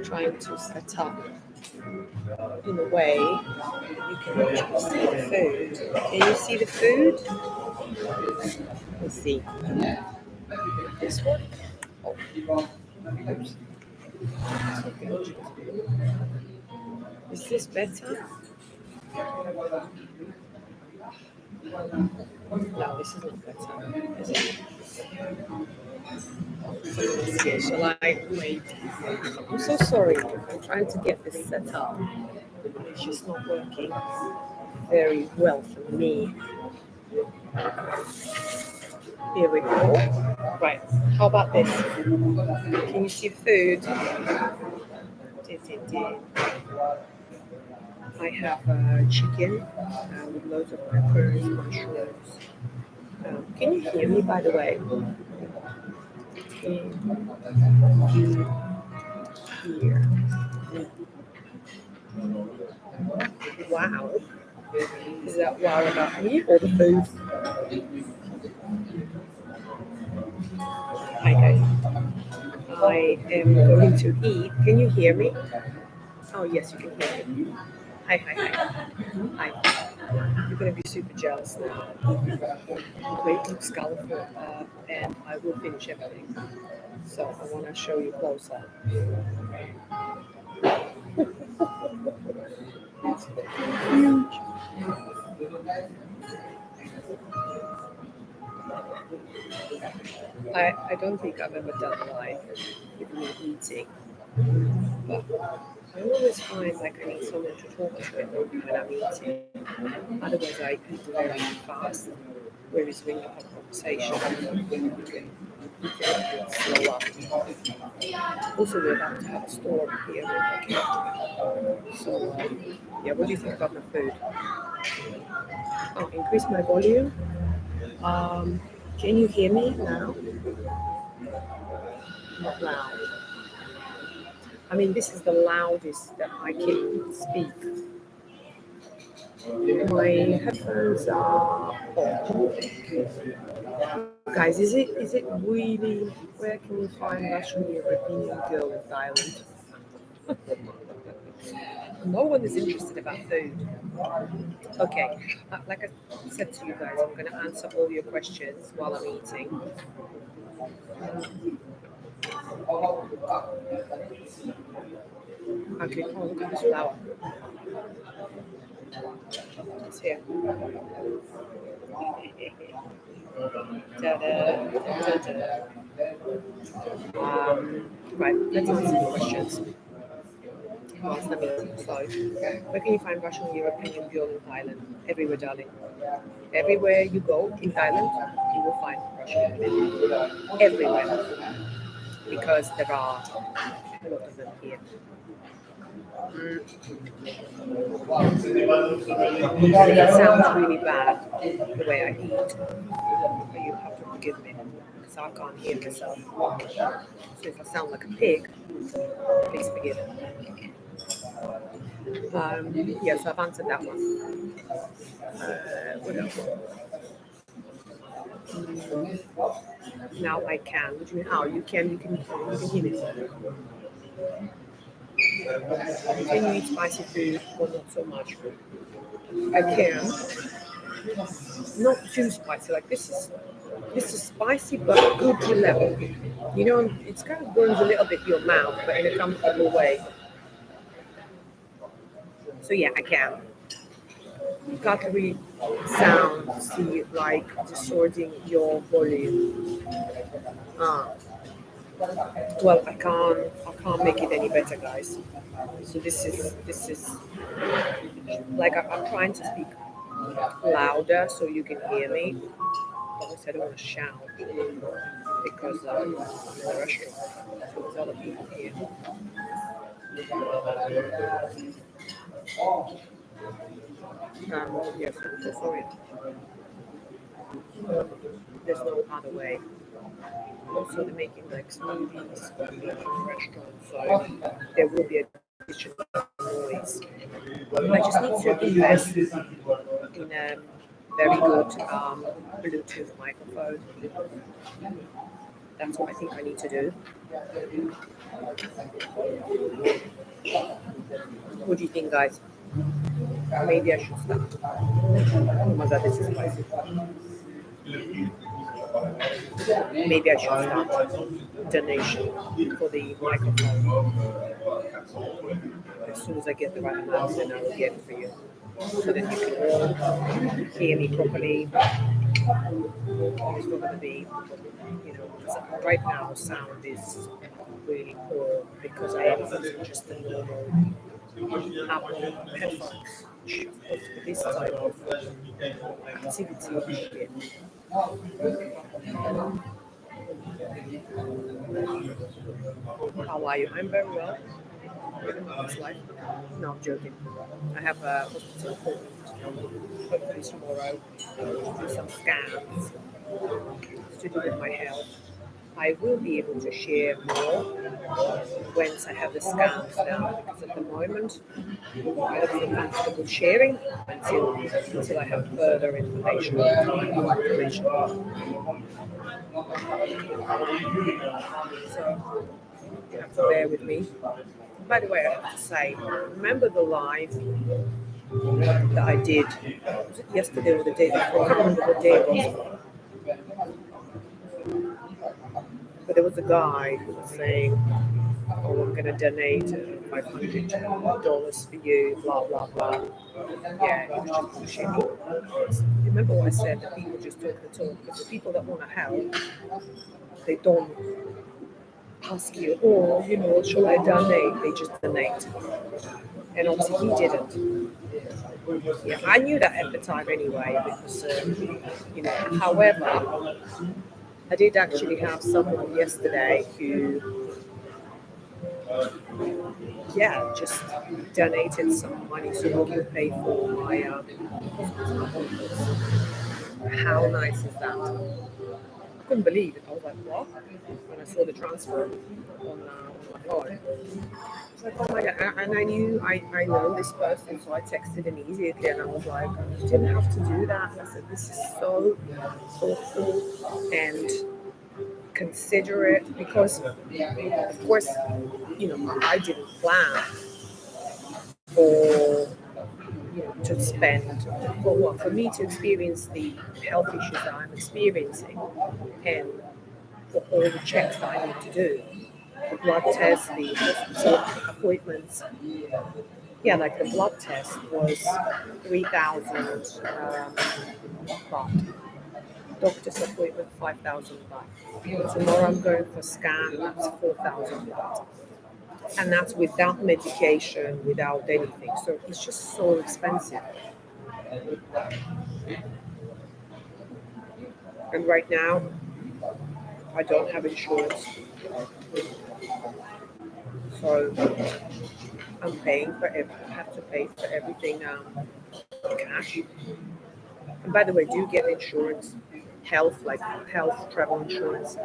trying to set up in a way you can actually see the food. Can you see the food? Let's see. This one? Oh, oops. Is this better? No, this is not better. Is it? Okay, shall I wait? I'm so sorry. I'm trying to get this set up. It's just not working very well for me. Here we go. Right. How about this? Can you see food? I have chicken with loads of peppers, mushrooms. Can you hear me, by the way? Can you hear me? Wow. Is that wow about me or the food? Hi guys. I am going to eat. Can you hear me? Oh yes, you can hear me. Hi. You're going to be super jealous now. Wait, looks colorful, and I will finish everything. So I want to show you closer. It's huge. I don't think I've ever done live with me eating, but I always find like I need someone to talk to when I'm eating. Otherwise, I eat very fast. Whereas when you have a conversation, you can slow up. Also, we're about to have a storm here in Phuket. So, yeah, what do you think about the food? Oh, increase my volume. Can you hear me now? Not loud. I mean, this is the loudest that I can speak. My headphones are on. Guys, is it really? Where can we find Russian European girl in Thailand? No one is interested about food. Okay, like I said to you guys, I'm going to answer all your questions while I'm eating. Okay, oh, look at this flower. It's here. Ta-da, ta-da. Right, let's answer the questions whilst I'm eating. So, where can you find Russian European girl in Thailand? Everywhere, darling. Everywhere you go in Thailand, you will find Russian women. Everywhere. Because there are a lot of them here. It sounds really bad the way I eat, but you have to forgive me because I can't hear myself. So if I sound like a pig, please forgive me. Yes, I've answered that one. What else? Now I can. What do you mean? Oh, you can hear me. Can you eat spicy food or not so much? I can. Not too spicy. Like this is spicy but good level. You know, it's kind of burns a little bit your mouth, but in a comfortable way. So yeah, I can. Cutlery sound, see, like distorting your volume. Well, I can't make it any better, guys. So this is like I'm trying to speak louder so you can hear me. Obviously, I don't want to shout because I'm in a restaurant, so there's other people here. Yes, I'm so sorry. There's no other way. Also, they're making like smoothies in the restaurant, so there will be additional noise. I just need to invest in a very good Bluetooth microphone. That's what I think I need to do. What do you think, guys? Maybe I should start. Oh my god, this is spicy. Maybe I should start donation for the microphone. As soon as I get the right amount, then I will get it for you. So that you can all hear me properly. It's not going to be, right now sound is really poor because I am using just the normal Apple headphones, which of course for this type of activity. How are you? I'm very well. Living my best life. No, I'm joking. I have a hospital appointment hopefully tomorrow to do some scans to do with my health. I will be able to share more once I have the scans done because at the moment I don't feel comfortable sharing until I have further information. So you have to bear with me. By the way, I have to say, remember the live that I did? Was it yesterday or the day before? I can't remember what day it was. But there was a guy who was saying, "Oh, I'm going to donate $500 for you, blah, blah, blah." Yeah, he was just bullshitting. Remember what I said, that people just talk the talk, because the people that want to help, they don't ask you, "Oh, shall I donate?" They just donate. And obviously he didn't. Yeah, I knew that at the time anyway, because, however, I did actually have someone yesterday who, just donated some money so we can pay for my hospital appointments. How nice is that? I couldn't believe it. I was like, what? When I saw the transfer on my phone. I was like, oh my god. And I know this person, so I texted him immediately and I was like, you didn't have to do that. I said, this is so thoughtful and considerate because, of course, I didn't plan for to spend for me to experience the health issues that I'm experiencing and for all the checks that I need to do, the blood tests, the hospital appointments. Yeah, like the blood test was 3,000 baht. Doctor's appointment 5,000 baht. Tomorrow I'm going for scan. That's 4,000 baht. And that's without medication, without anything. So it's just so expensive. And right now, I don't have insurance. So I'm paying for I have to pay for everything cash. And by the way, do you get insurance? Health, like health, travel insurance.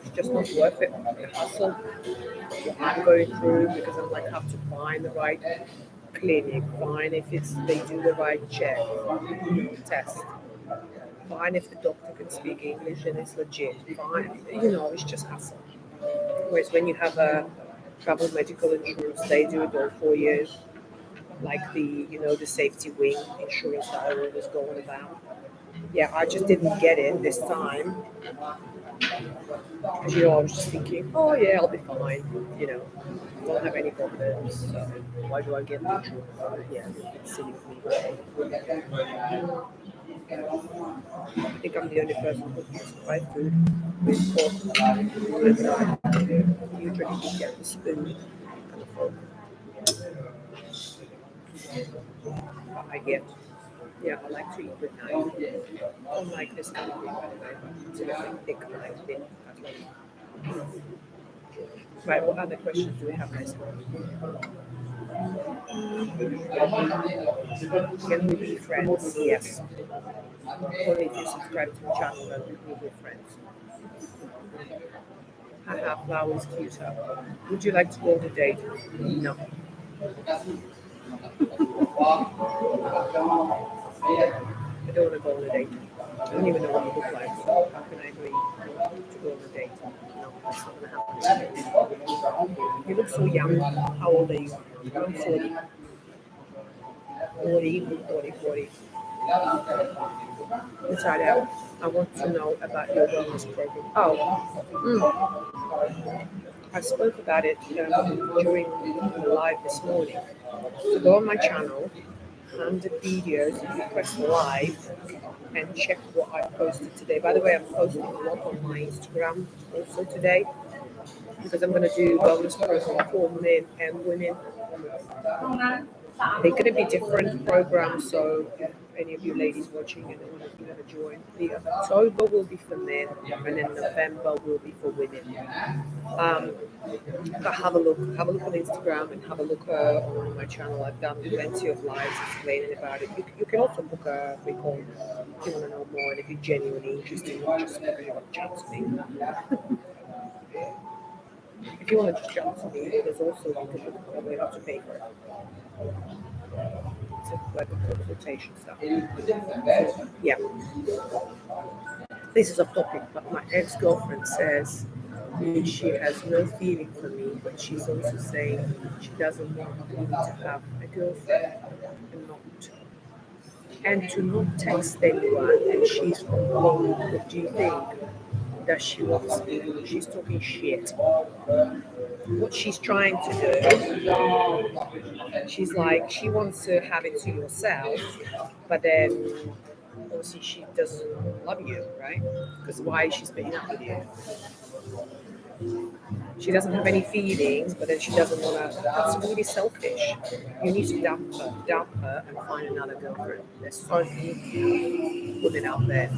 It's just not worth it. The hassle I'm going through because I'm like have to find the right clinic, find if they do the right check, test, find if the doctor can speak English and it's legit, find it's just hassle. Whereas when you have a travel medical insurance, they do it all for you, like the safety wing insurance that I always go on about. Yeah, I just didn't get it this time because I was just thinking, oh yeah, I'll be fine. I don't have any problems. So why do I get the insurance? Yeah, it's silly for me. I think I'm the only person who eats fried food with pork. Usually you get the spoon and the fork. But I get, I like to eat with knife. I don't like this kind of thing, by the way, but it's a little thick, I like thin. Right, what other questions do we have, guys? Can we be friends? Yes. Only if you subscribe to the channel, then we'll be friends. Haha, flowers, Kica. Would you like to go on a date? No. No. I don't want to go on a date. I don't even know what you look like, so how can I agree to go on a date? No, that's not going to happen. You look so young. How old are you? I'm 40. 40. Natalia, I want to know about your wellness program. I spoke about it during the live this morning. So go on my channel, 100 videos, you press live, and check what I posted today. By the way, I'm posting a lot on my Instagram also today because I'm going to do wellness program for men and women. They're going to be different programs, so if any of you ladies watching and want to join, the October will be for men, and then November will be for women. But have a look on Instagram and have a look on my channel. I've done plenty of lives explaining about it. You can also book a free call if you want to know more and if you're genuinely interested, not just because you want to chat to me. If you want to just chat to me, there's also you can book a call, you have to pay for it. It's like a consultation stuff. Yeah. This is off topic, but my ex-girlfriend says she has no feeling for me, but she's also saying she doesn't want me to have a girlfriend and to not text anyone, and she's from home. What do you think? That she wants me? She's talking shit. What she's trying to do, she's like, she wants to have it to yourself, but then obviously she doesn't love you, right? Because why is she splitting up with you? She doesn't have any feelings, but then she doesn't want to. That's really selfish. You need to dump her, and find another girlfriend. There's so many women out there,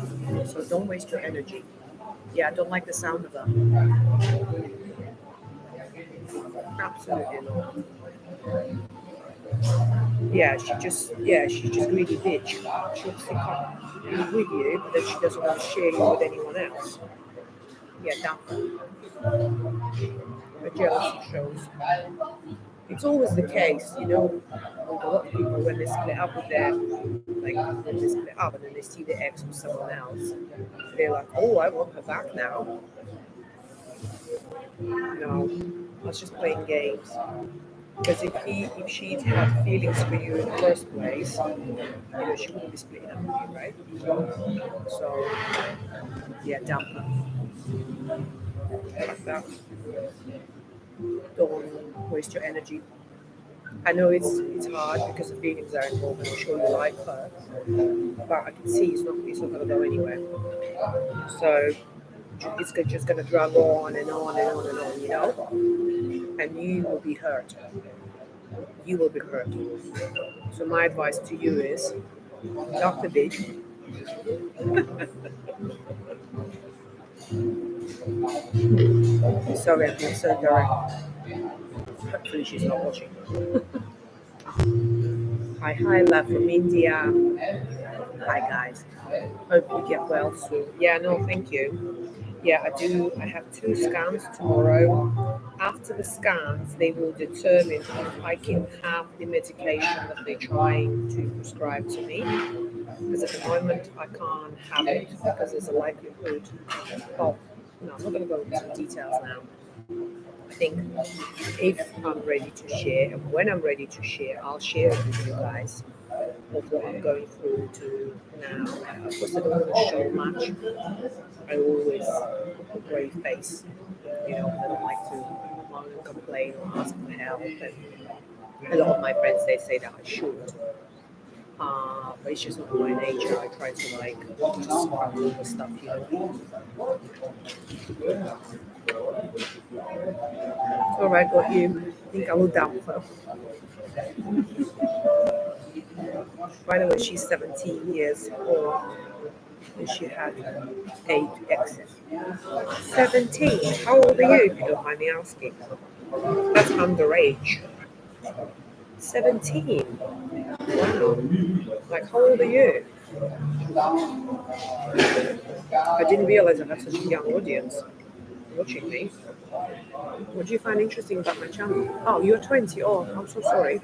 so don't waste your energy. Yeah, I don't like the sound of her. Absolutely not. She's just greedy bitch. She obviously can't be with you, but then she doesn't want to share you with anyone else. Yeah, dump her. The jealousy shows. It's always the case, with a lot of people when they split up with their, like when they split up and then they see the ex with someone else, they're like, oh, I want her back now. No, that's just playing games. Because if she'd had feelings for you in the first place, she wouldn't be splitting up with you, right? So, yeah, dump her. Like that. Don't waste your energy. I know it's hard because the feelings are involved, and I'm sure you like her, but I can see it's not going to go anywhere. So it's just going to drag on and on and on and on, and you will be hurt. You will be hurt. So my advice to you is, dump the bitch. Sorry, I'm being so direct. Hopefully she's not watching. Hi, love from India. Hi, guys. Hope you get well soon. Yeah, no, thank you. Yeah, I do. I have 2 scans tomorrow. After the scans, they will determine if I can have the medication that they're trying to prescribe to me. Because at the moment, I can't have it because there's a likelihood. Oh, no, I'm not going to go into details now. I think if I'm ready to share and when I'm ready to share, I'll share it with you guys of what I'm going through to now. Of course, I don't want to show much. I always put a brave face. I don't like to moan and complain or ask for help. And a lot of my friends, they say that I should. But it's just not my nature. I try to just crack over stuff, All right, got you. I think I will dump her. By the way, she's 17 years old and she had 8 exes. 17? How old are you, if you don't mind me asking? That's underage. 17? Wow. Like, how old are you? I didn't realize I had such a young audience watching me. What do you find interesting about my channel? Oh, you're 20. Oh, I'm so sorry.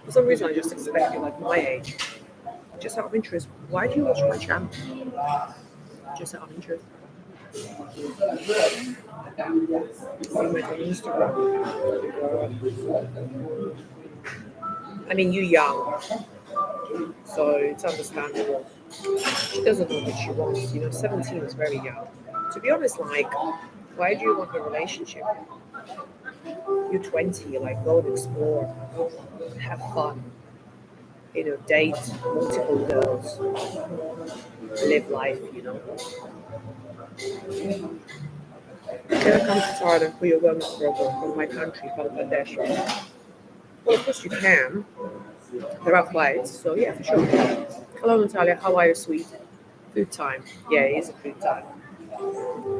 For some reason, I just expected like my age. Just out of interest, why do you watch my channel? Just out of interest. You went on Instagram. I mean, you're young, so it's understandable. She doesn't know what she wants. 17 is very young. To be honest, like, why do you want a relationship? You're 20, like, go and explore, have fun, date multiple girls, live life, Can I come to Thailand for your wellness program from my country, Bangladesh? Well, of course you can. There are flights, so yeah, for sure. Hello, Natalia. How are you, sweet? Food time. Yeah, it is a food time.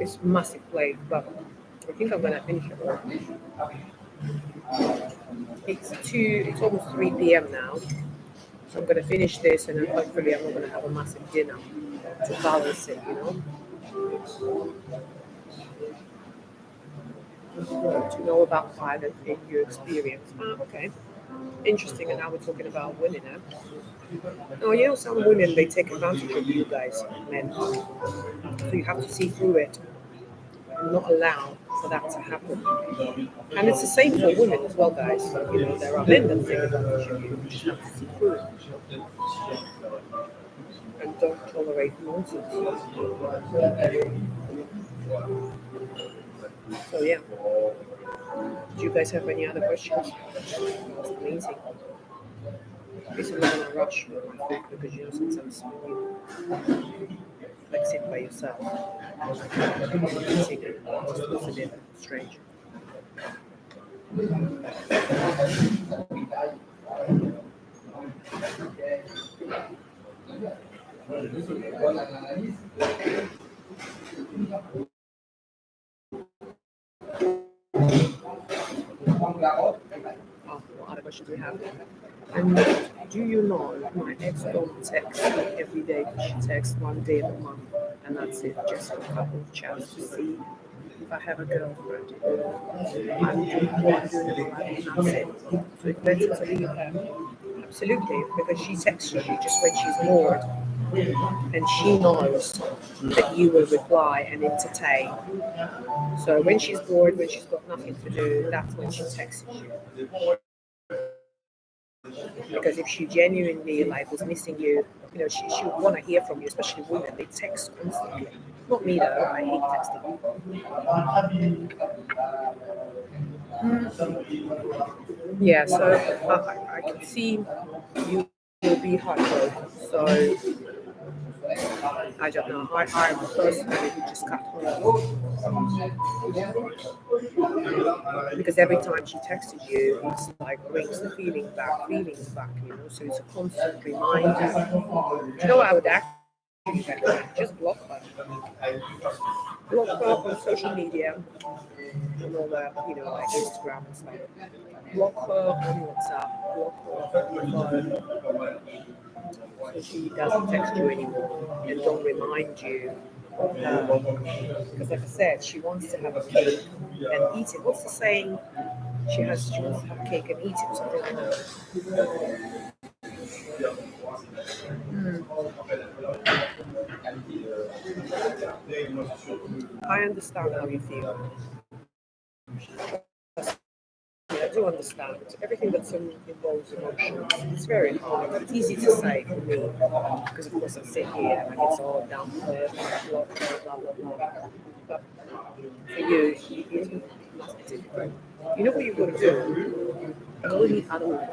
It's massive plate, but I think I'm gonna finish it all. It's almost 3 p.m. now. So I'm gonna finish this and then hopefully I'm not gonna have a massive dinner to balance it, To know about Thailand in your experience. Okay. Interesting, and now we're talking about women, eh? No, some women, they take advantage of you guys, men. So you have to see through it and not allow for that to happen. And it's the same for women as well, guys. There are men that take advantage of you. You just have to see through it and don't tolerate nonsense. So yeah. Do you guys have any other questions? What's the meeting? Please I'm not in a rush with my food because sometimes you like sit by yourself. Eating it's a bit strange. What other questions we have? And do you know my ex don't text me every day? She texts one day a month, and that's it. Just a couple of chats to see if I have a girlfriend. I'm doing what I'm doing in my life, and that's it. So it's better to leave her. Absolutely, because she texts you just when she's bored, and she knows that you will reply and entertain. So when she's bored, when she's got nothing to do, that's when she texts you. Because if she genuinely was missing you, she would want to hear from you, especially women. They text constantly. Not me though. I hate texting. Yeah, so I can see you will be heartbroken. So I don't know. I personally would just cut her off. Because every time she texted you, it's like brings the feelings back, So it's a constant reminder. You know what I would actually just block her. Block her on social media and all that, like Instagram and stuff. Block her on WhatsApp, block her on the phone, so she doesn't text you anymore and don't remind you of her. Because like I said, she wants to have a cake and eat it. What's the saying? She wants to have cake and eat it or something like that. I understand how you feel. I do understand. Everything that involves emotions, it's very hard. It's easy to say for me, because of course I sit here and it's all down there, blah, blah, blah, blah. But for you, it must be difficult. You know what you've got to do? Go and eat other women.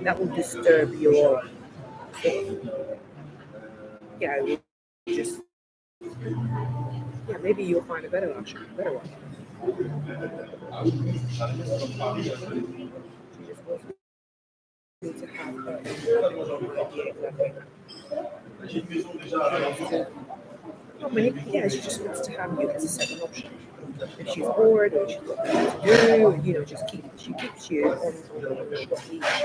That will disturb your, yeah, it will just, yeah, maybe you'll find a better option, a better one. To have her idea exactly. Not many, yeah, she just wants to have you as a second option. If she's bored or she's got nothing to do, she keeps you on the short leash.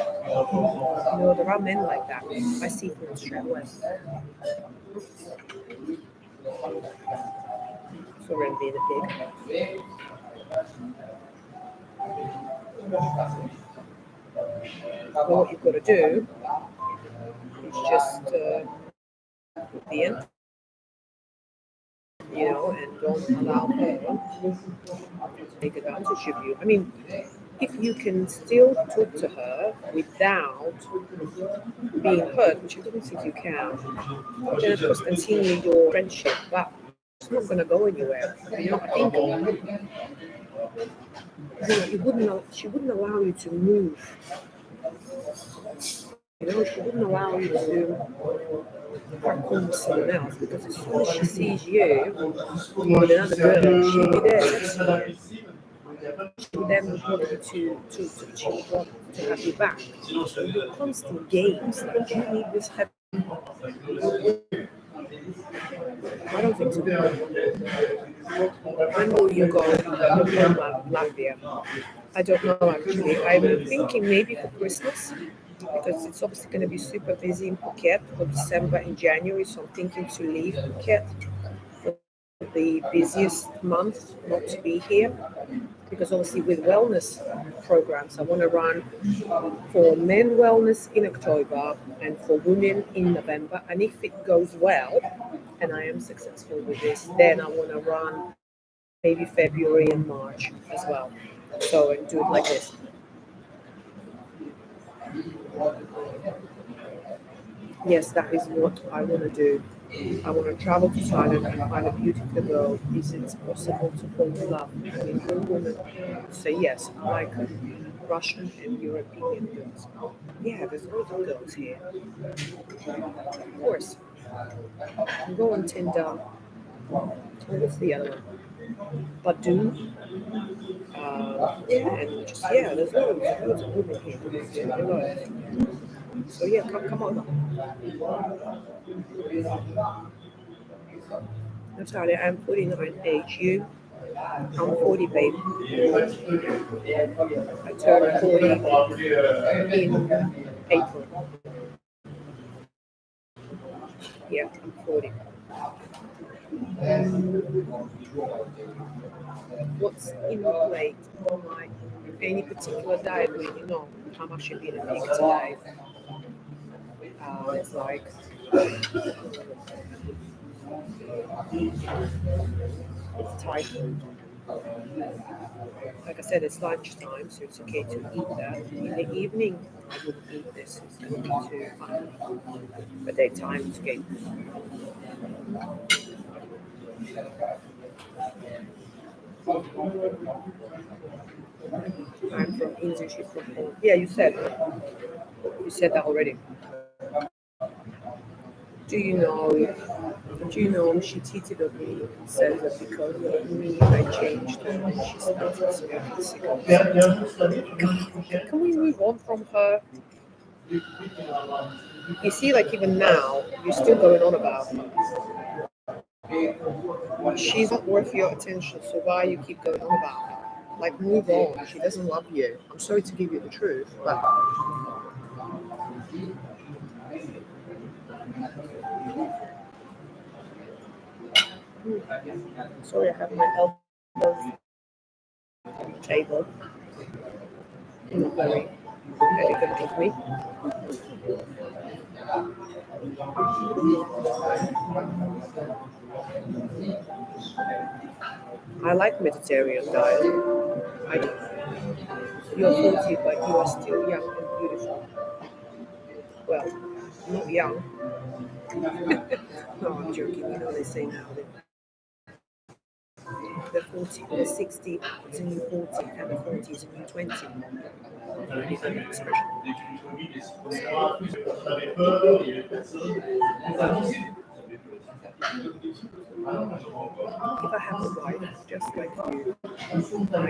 There are men like that. I see them straight away. Sorry, I'm being a pig. But what you've got to do is just put the end, and don't allow her to take advantage of you. I mean, if you can still talk to her without being hurt, which I don't think you can, then of course continue your friendship, but it's not going to go anywhere. I think she wouldn't allow you to move. She wouldn't allow you to crack on with someone else, because as soon as she sees you with another girl, she'll be there texting you. She would then want you she would want to have you back. So the constant games, like, do you need this heavy? I don't think so. When will you go to Latvia? I don't know actually. I'm thinking maybe for Christmas, because it's obviously going to be super busy in Phuket for December and January. So I'm thinking to leave Phuket for the busiest month, not to be here. Because obviously with wellness programs, I want to run for men wellness in October and for women in November. And if it goes well, and I am successful with this, then I want to run maybe February and March as well. So, and do it like this. Yes, that is what I want to do. I want to travel to Thailand and find a beautiful girl. Is it possible to fall in love? I mean, one woman say yes, I like Russian and European girls. Yeah, there's lots of girls here. Of course. You go on Tinder. What's the other one? Badoo. And just, yeah, there's loads of women here. So yeah, come on. Natalia, I'm 49 age. You? I'm 40, babe. I turned 40 in April. Yeah, I'm 40. What's in the plate? Like any particular diet? You know how much you're going to take today. It's like it's Thai food. Like I said, it's lunchtime, so it's okay to eat that. In the evening, I wouldn't eat this. It's going to be too hungry. But daytime, it's okay. I'm from India, she's from home. Yeah, you said that already. Do you know? Do you know she cheated on me and said that because of me I changed and she started smoking cigarettes? God, can we move on from her? You see, like even now, you're still going on about her. She's not worth your attention, so why you keep going on about her? Like, move on. She doesn't love you. I'm sorry to give you the truth, but sorry, I have my elbows on the table. Not very elegant of me. I like Mediterranean diet. I do. You're 40, but you are still young and beautiful. Well, not young. No, I'm joking. You know they say now that the 40, the 60 is a new 40, and the 40 is a new 20. Already heard that expression. If I have a wife just like you, I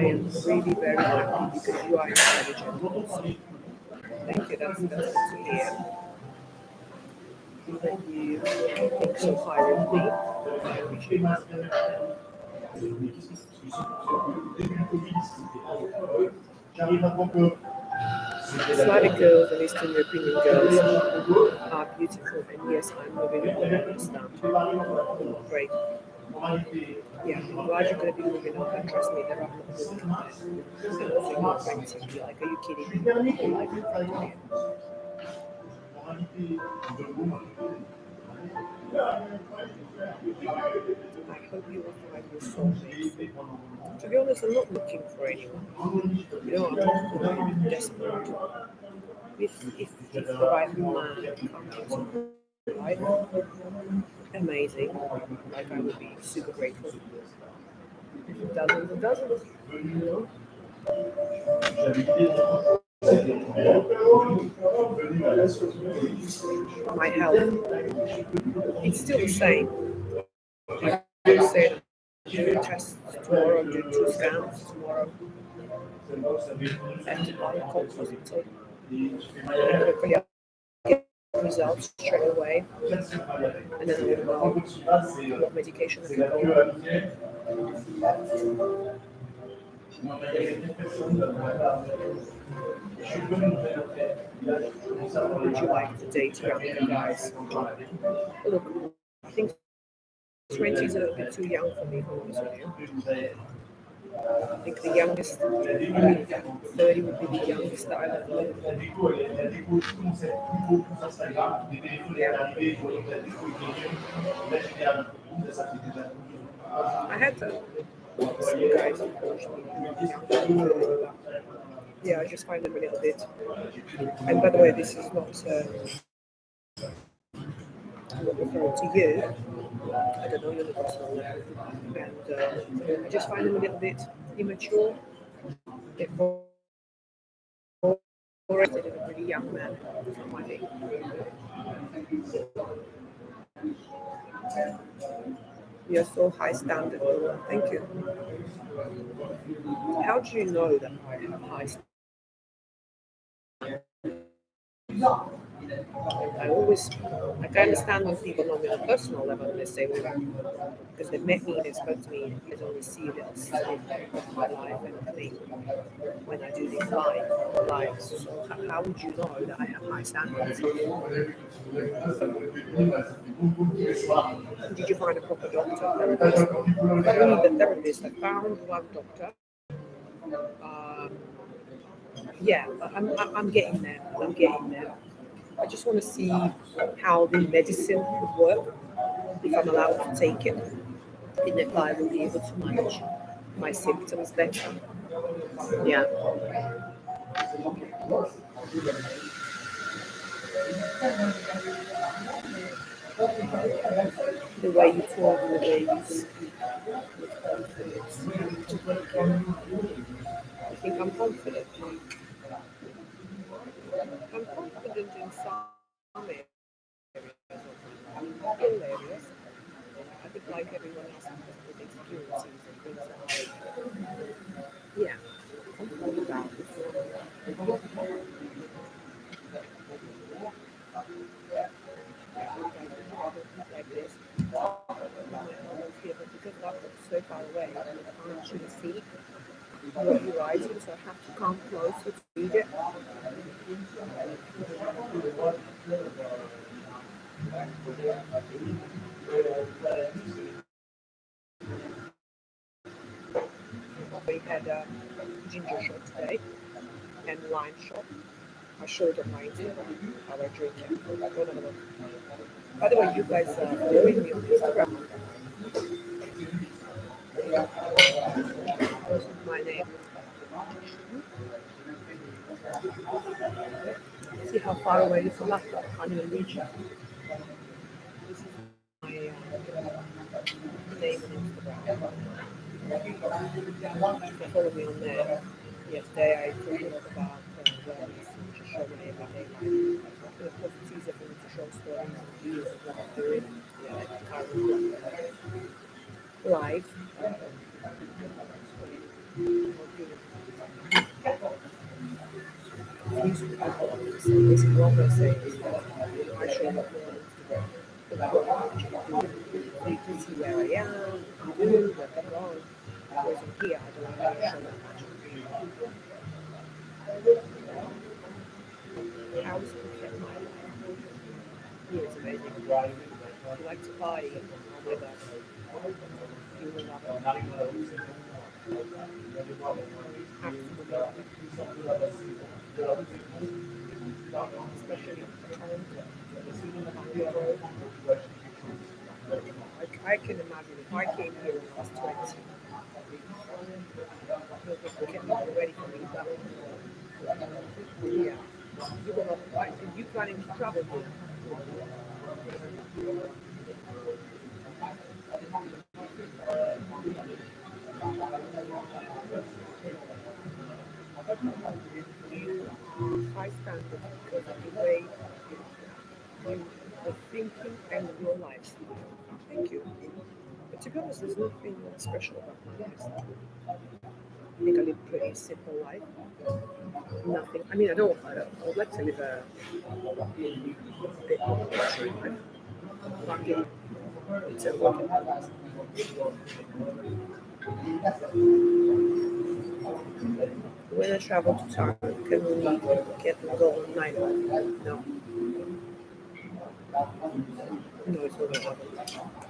am really very happy because you are intelligent also. Thank you. That's good to hear. That you think so highly of me. I appreciate that. Slavic girls and Eastern European girls are beautiful, and yes, I'm moving on. I understand. Great. Yeah, I'm glad you're going to be moving on, but trust me, there are more people there. And also your friends will be like, are you kidding me? Whole life in front of you. I hope you will find your soulmate. To be honest, I'm not looking for anyone. You know, I'm not desperate. If the right man comes into my life, amazing. Like I would be super grateful. If it doesn't, it doesn't. You know, my health, it's still the same. I said, do tests tomorrow, do 2 scans tomorrow, and I consultation. And hopefully I'll get results straight away, and then I will know what medication I can go on. Would you like to date younger guys? Look, I think 20 is a little bit too young for me, to be honest with you. I think the youngest, 30 would be the youngest that I've ever I had some guys, unfortunately. Yeah, I just find them a little bit. And by the way, this is not referring to you. I don't know you on a personal level. And I just find them a little bit immature, a bit oriented in a pretty young man. That's not my thing. You're so high standard. Thank you. How do you know that I have high standards? I always, I can understand when people know me on a personal level and they say, well, because they've met me, they've spoken to me, they only see little snip of my life and think when I do these lives. So how would you know that I have high standards? Did you find a proper doctor, therapist? I don't need a therapist. I found one doctor. Um, yeah, I'm getting there. I'm getting there. I just want to see how the medicine would work if I'm allowed to take it. And if I will be able to manage my symptoms better. Yeah, the way you talk, the way you speak with confidence. I think I'm confident. I'm confident in some areas not all areas. I think like everyone else has good experiences and things that yeah, I'm all about like this. Here, but because laptop's so far away, I can't actually see what you're writing, so I have to come closer to read it. We had a ginger shot today and lime shot. I showed on my Instagram how I drink it. Go have a look. By the way, you guys are following me on Instagram. This is my name. See how far away this laptop can't even reach it. This is my name on Instagram. So follow me on there. Yesterday I talked a lot about wellness and just show my everyday life. And of course it's easier for me to show stories and videos of what I'm doing. Yeah, like the current live. Basically what I'm saying is that I show up more on Instagram. But what I actually do, so you can see where I am, what I do, where I go. Whereas on here, I don't really show that much. How is Phuket my life? Yeah, it's amazing. You like to party? Oh my god. You will love it. Absolutely love it. Especially Toronto. I can imagine if I came here when I was 20, nobody can be ready for me. But yeah, you will love it. Right? And you planning to travel here? You high standards because of the way you are thinking and your lifestyle. Thank you. But to be honest, there's nothing special about my lifestyle. I think I live a pretty simple life. Nothing. I mean, I would like to live a bit more luxury life. Lucky. It's a work in progress. When I travel to Thailand, can we get and go on night life? No, no, it's not gonna happen.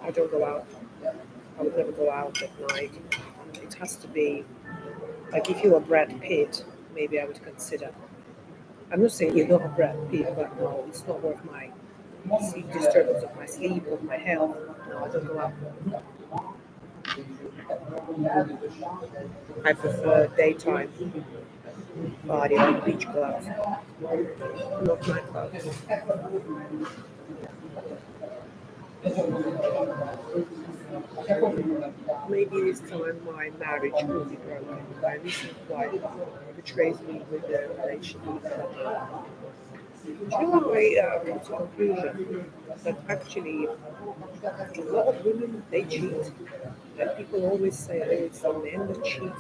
I don't go out. I would never go out at night. It has to be like if you were Brad Pitt, maybe I would consider. I'm not saying you're not a Brad Pitt, but no, it's not worth my sleep disturbance of my sleep, of my health. No, I don't go out. I prefer daytime party with beach clubs, not nightclubs. Maybe this time my marriage will be broken. My recent wife betrays me with the relationship. Do you know what I come to conclusion that actually a lot of women they cheat. And people always say, oh, it's the men that cheat.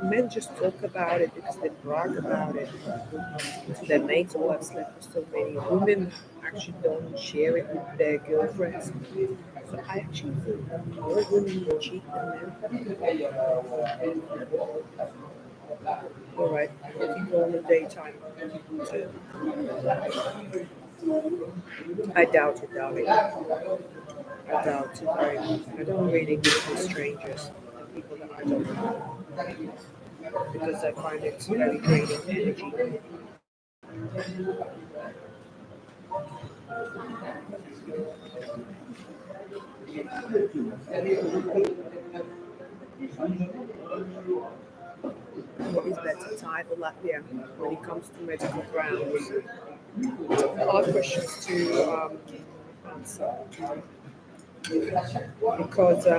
Men just talk about it because they brag about it to their mates. Oh, I've slept with so many. Women actually don't share it with their girlfriends. So I actually think more women cheat than men. All right, if you go on the daytime, so I doubt it, darling. I doubt it very much. I don't really give to strangers and people that I don't know because I find it very draining energy. What is better, Thai or Latvia when it comes to medical grounds? Hard questions to answer because I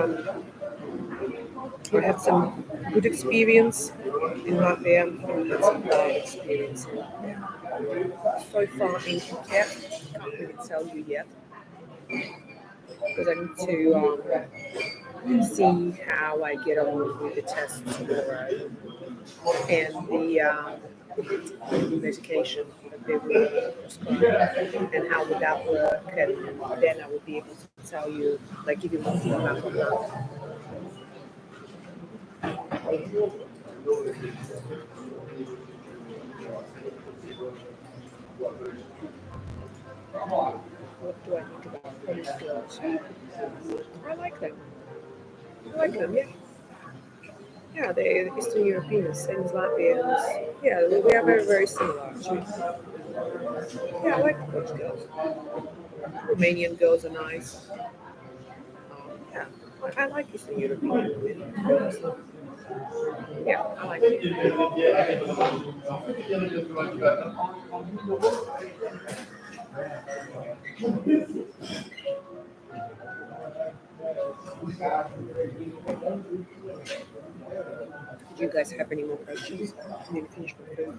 had some good experience in Latvia and I had some bad experience in Latvia. So far in Phuket, can't really tell you yet because I need to see how I get on with the tests tomorrow and the medication that they will prescribe and how would that work and then I will be able to tell you, like give you more feedback on that. What do I think about Polish girls? I like them. I like them, yeah. Yeah, they're Eastern Europeans, same as Latvians. Yeah, we are very, very similar actually. Yeah, I like the Polish girls. Romanian girls are nice. Yeah, I like Eastern European women. Yeah, I like it. Did you guys have any more questions? I didn't finish my food.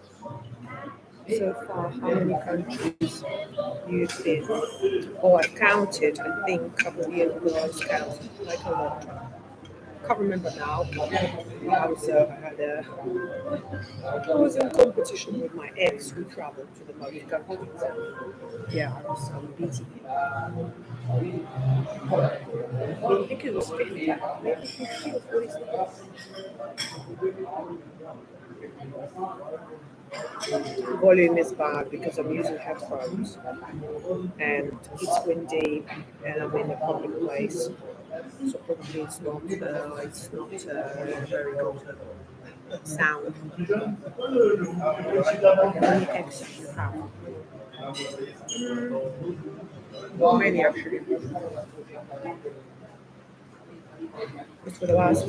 So far, how many countries you've been? Oh, I counted. I think a couple of years ago I was counting like a lot. Can't remember now. I was in competition with my ex who traveled to the most countries. Yeah, I was beating him. I think it was 50, maybe 50 or 46. Volume is bad because I'm using headphones and it's windy and I'm in a public place, so probably it's not very good sound. Any extra you have? Not many actually. It's for the last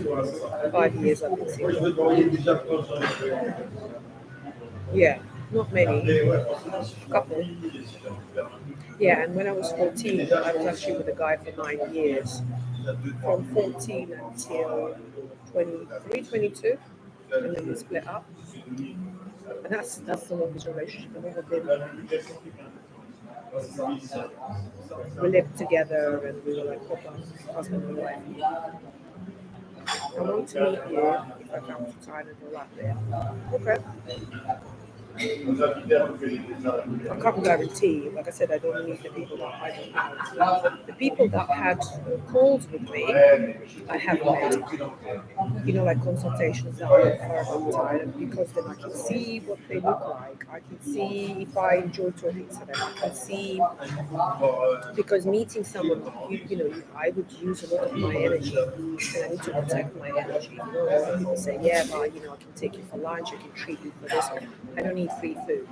5 years I've been single. Yeah, not many. Couple. Yeah, and when I was 14, I was actually with a guy for 9 years. From 14 until 23, 22, and then we split up. And that's the longest relationship I've ever been. We lived together and we were like proper husband and wife. I want to meet you if I come to Thailand or Latvia. Okay. I can't guarantee. Like I said, I don't meet the people that I don't know. The people that had calls with me, I have met. Like consultations that I offer about Thailand because then I can see what they look like. I can see if I enjoy talking to them. I can see because meeting someone, I would use a lot of my energy, and I need to protect my energy. A lot of people say, yeah, but I can take you for lunch, I can treat you for this. I don't need free food.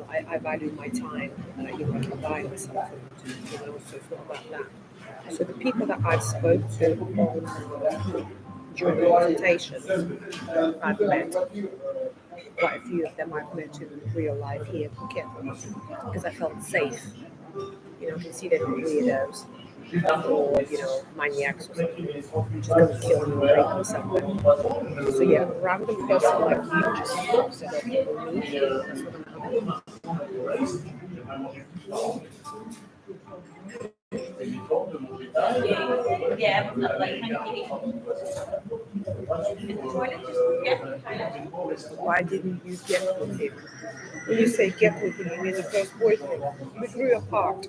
I value my time. I can buy myself food. So it's not about that. So the people that I've spoke to during the consultation, I've met quite a few of them. I've met in real life here in Phuket because I felt safe. I can see they're not weirdos or maniacs or something just going to kill me or rape me somewhere. So yeah, a random person like you just said, okay, we'll meet you. That's what I'm doing. Why didn't you get with him? When you say get with him, you mean the first boyfriend? We grew apart.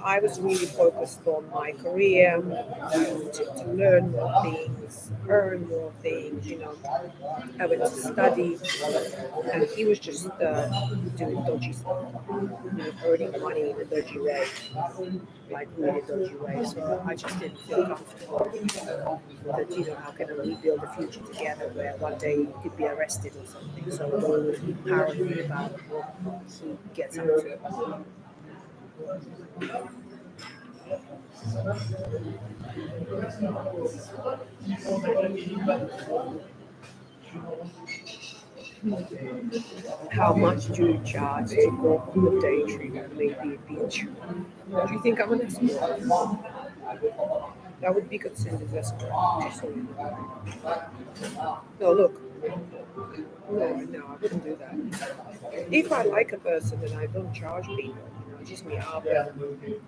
I was really focused on my career, to learn more things, earn more things. I went to study, and he was just doing dodgy stuff, earning money in a dodgy way, like really dodgy way. So I just didn't feel comfortable that, how can we build a future together where one day he could be arrested or something. So I would always be paranoid about what he gets up to. How much do you charge to go on the day trip and maybe a beach? Do you think I'm an escort? That would be considered as escort. Just so you know. No, look. No, I wouldn't do that. If I like a person, then I don't charge people. Just meet up,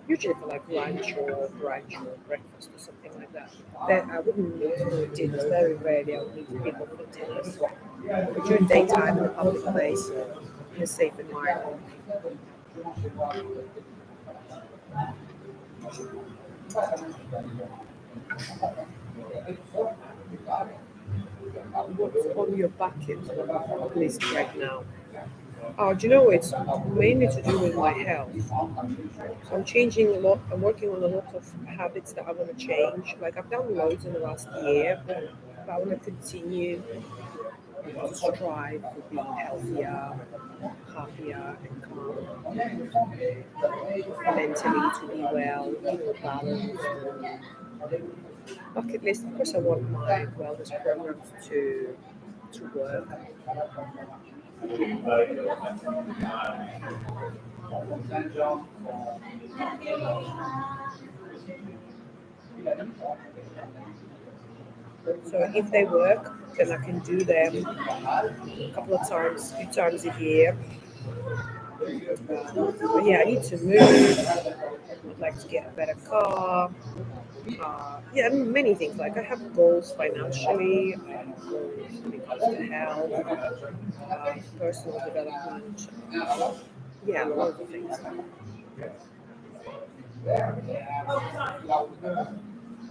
usually for like lunch or brunch or breakfast or something like that. Then I wouldn't meet for dinners. Very rarely I would meet people for dinners. But during daytime in a public place, in a safe environment. What's on your bucket list right now? Do you know it's mainly to do with my health. So I'm changing a lot. I'm working on a lot of habits that I want to change. Like I've done loads in the last year, but I want to continue to strive for being healthier, happier, and calm mentally to be well, balanced. Bucket list. Of course, I want my wellness programs to work. So if they work, then I can do them a couple of times, a few times a year. But yeah, I need to move. I'd like to get a better car. Yeah, many things. Like I have goals financially, I have goals when it comes to health, personal development. Yeah, loads of things.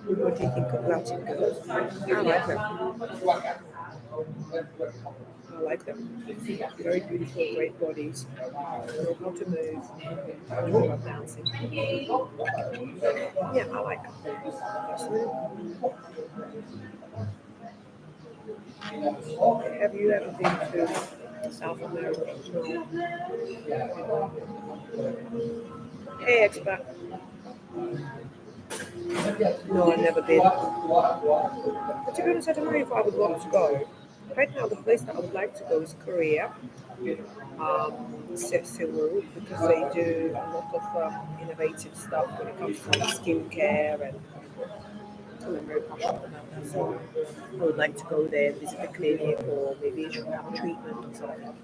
What do you think of Latin girls? I like them. I like them. Very beautiful, great bodies. Know how to move. I love dancing. Yeah, I like them. Personally. Have you ever been to South America as well? Hey, expat. No, I've never been. But to be honest, I don't know if I would want to go. Right now, the place that I would like to go is Korea, Seoul, because they do a lot of innovative stuff when it comes to skincare, and I'm very passionate about that. So I would like to go there, visit the clinic, or maybe have a treatment or something.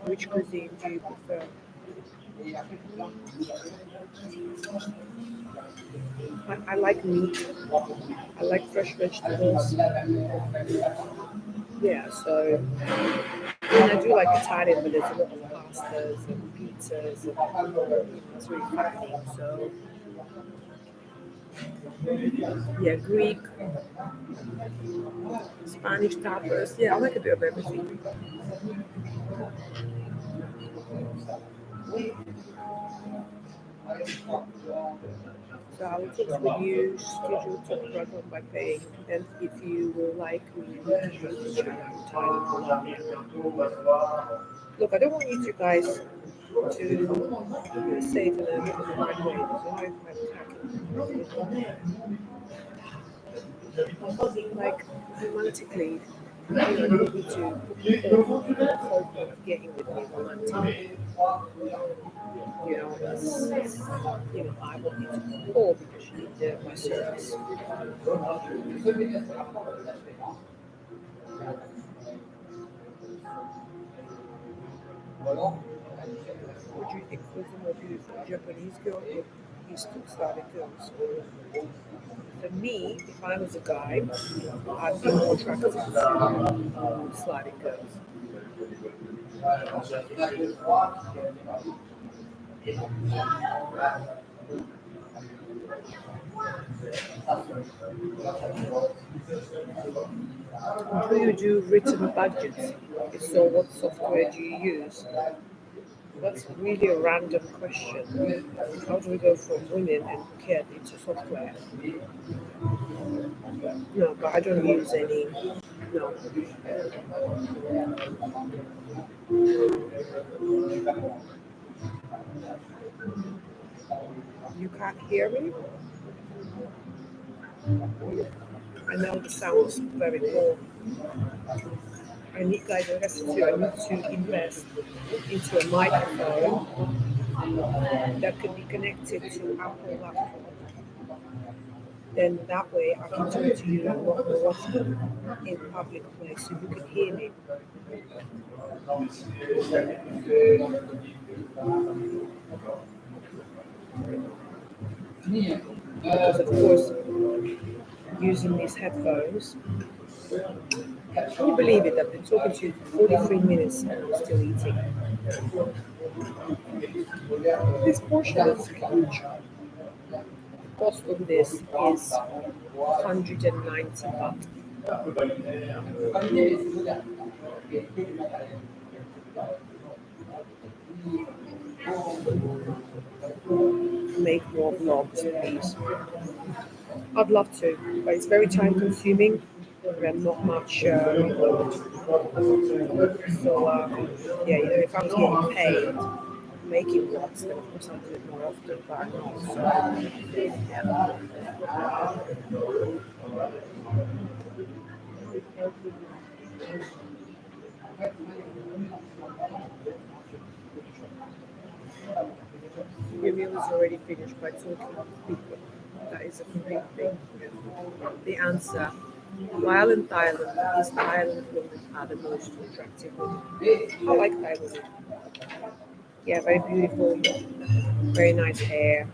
Which cuisine do you prefer? I like meat. I like fresh vegetables. Yeah, so I mean, I do like Italian, but there's a lot of pastas and pizzas, and it's really fattening. So yeah, Greek, Spanish tapas. Yeah, I like a bit of everything. So I will talk with you, schedule talk right by paying, and if you will like me, we can go to China in Thailand. Look, I don't want you two guys to say it in the right way. There's no way like romantically, you know, I don't want you to put the hope of getting with me romantically. You know, you know, I want you to call because you need my service. What do you think was the more beautiful, Japanese girl or Eastern Slavic girls? For me, if I was a guy, I'd be more attracted to Slavic girls. Do you do written budgets? If so, what software do you use? That's really a random question. How do we go from women and Phuket into software? No, but I don't use any. No. You can't hear me? I know the sounds very poor. I need, guys, I guess too, I need to invest into a microphone that could be connected to Apple laptop. Then that way I can talk to you a lot more often in public place so you can hear me. Because of course, using these headphones, can you believe it? I've been talking to you for 43 minutes and I'm still eating. This portion is huge. The cost of this is 190 baht. Make more vlogs, please. I'd love to, but it's very time consuming and not much. Yeah, you know, if I was getting paid making vlogs, then of course I'd do it more often, but I'm not. So, yeah. Your meal is already finished by talking with people. That is a great thing. The answer, while in Thailand, is Thailand women are the most attractive women. I like Thai women. Yeah, very beautiful, very nice hair,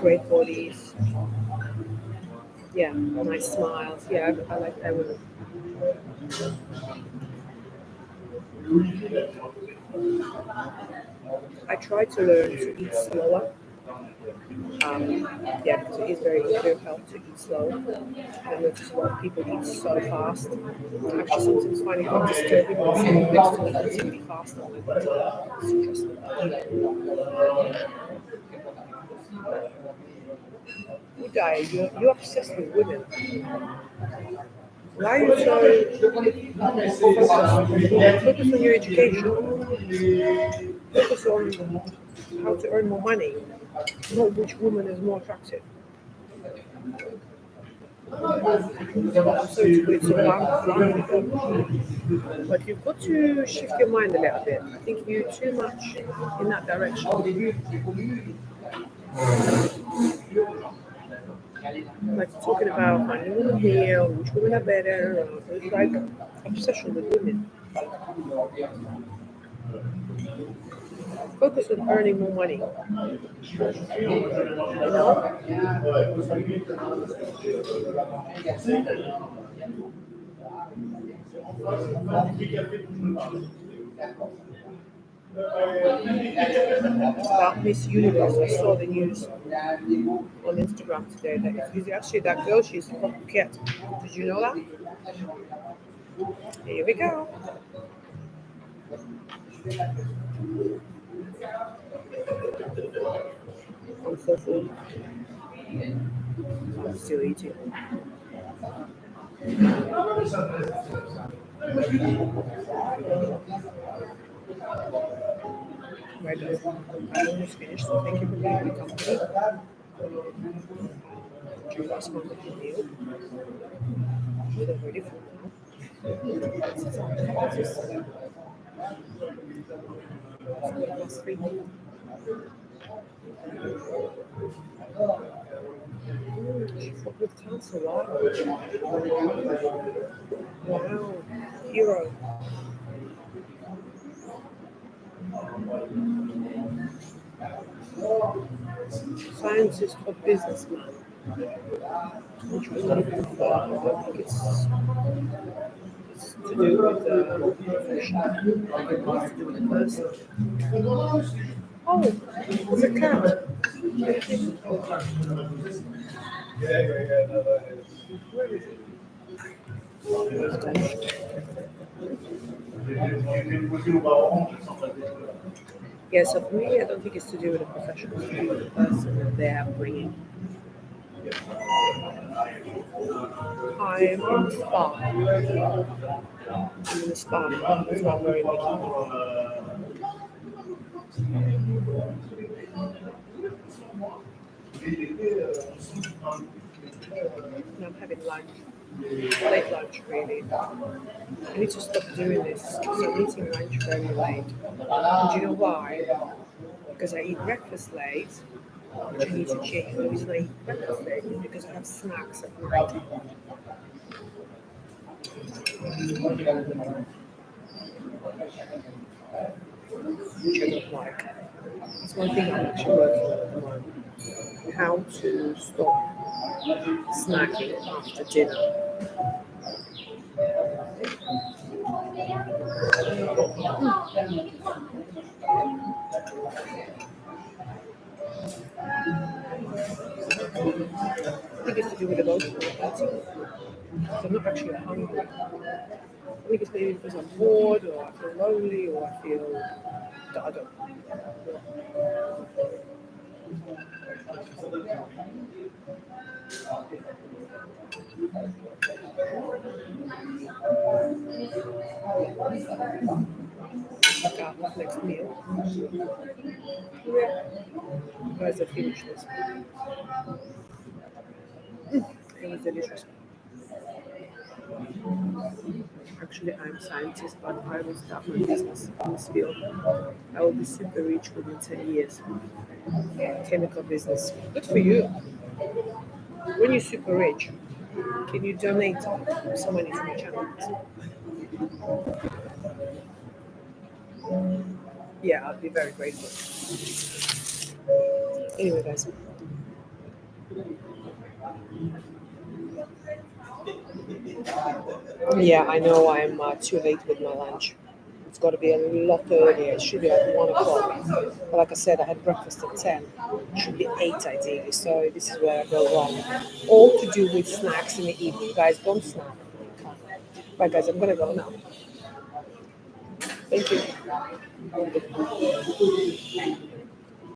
great bodies. Yeah, nice smiles. Yeah, I like Thai women. I try to learn to eat slower. Yeah, because it is very good health to eat slow. I notice a lot of people eat so fast. I actually sometimes find it quite disturbing when someone next to me eats really fast. I'm like, it's interesting. Uday, you're obsessed with women. Why are you so focused on your education? Focus on how to earn more money, not which woman is more attractive. I'm sorry to put it so bluntly, but you've got to shift your mind a little bit. I think you're too much in that direction. Like talking about finding women here, which women are better, it's like obsession with women. Focus on earning more money. You know? About Miss Universe, I saw the news on Instagram today that it's actually that girl, she's from Phuket. Did you know that? Here we go. I'm so full. I'm still eating. Right, guys. I'm almost finished, so thank you for being my company. Enjoy this wonderful meal. We're ready for now. Plus three. She fought with cancer. Wow. Wow. Hero. Scientist or businessman. Which one do you prefer? I don't think it's to do with the profession. It's to do with the person. Oh, it's a cat. Where is it? Yeah, so for me, I don't think it's to do with the profession. It's to do with the person that they're bringing. I'm in the spa. I'm in the spa. That's why I'm very bikini. And I'm having lunch. Late lunch, really. I need to stop doing this because I'm eating lunch very late. And do you know why? Because I eat breakfast late, which I need to change. The reason I eat breakfast late is because I have snacks at night. Which I don't like. It's one thing I'm actually working on at the moment. How to stop snacking after dinner. I think it's to do with emotional eating. I'm not actually hungry. I think it's maybe because I'm bored or I feel lonely or I feel that I don't. Next meal. Yeah. Guys, I finished this. It was delicious. Actually, I'm a scientist, but I will start my business in this field. I will be super rich within 10 years. Chemical business. Good for you. When you're super rich, can you donate some money to my channel? Yeah, I'll be very grateful. Anyway, guys. Yeah, I know I'm too late with my lunch. it's got to be a lot earlier. It should be like 1 o'clock. But like I said, I had breakfast at 10. It should be 8 ideally. So this is where I go wrong. All to do with snacks in the evening. Guys, don't snack. Right, guys, I'm going to go now. Thank you.